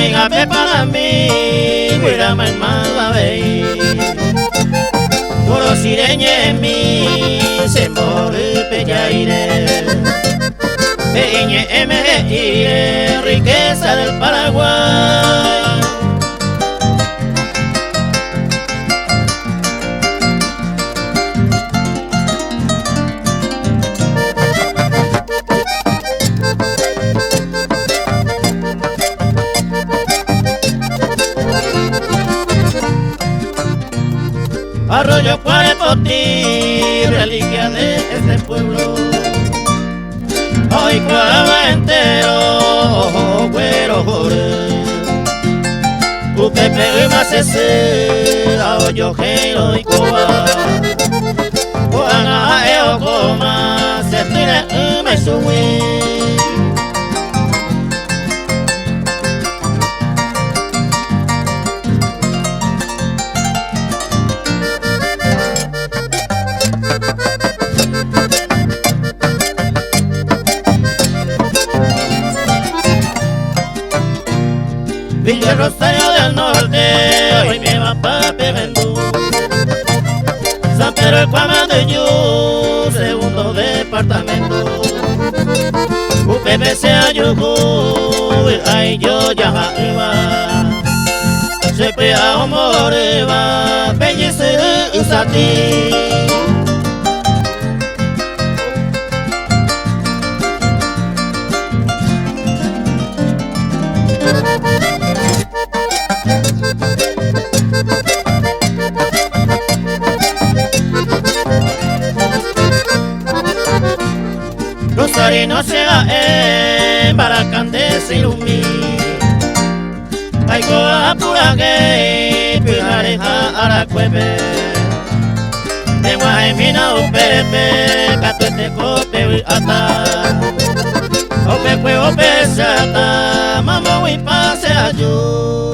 Venga para mí, cuida mi hermana ve. Puro sireñe en mí, se more pellaire. Peñe M.I.E. riqueza del Paraguay. Arroyo Cuarepotí, reliquia de este pueblo. Hoy cuava entero, güero jore. Upepe y más ese, aoyo gelo y coa. Juana eo coma, se tira y me subí. Villa Rosario del Norte, hoy me va pa' Pemendú. San Pedro el Cuamadeyú, segundo departamento. UPPC Ayujú, ay yo ya iba. Se pea o moreba, bellice usati. Rosarino sea Baracán de Silumí. Ay coa pura gay, pijareja aracuepe. De Guajimina upepe, catuete cope ata. Ope cue ope sata, mamo y pase ayú.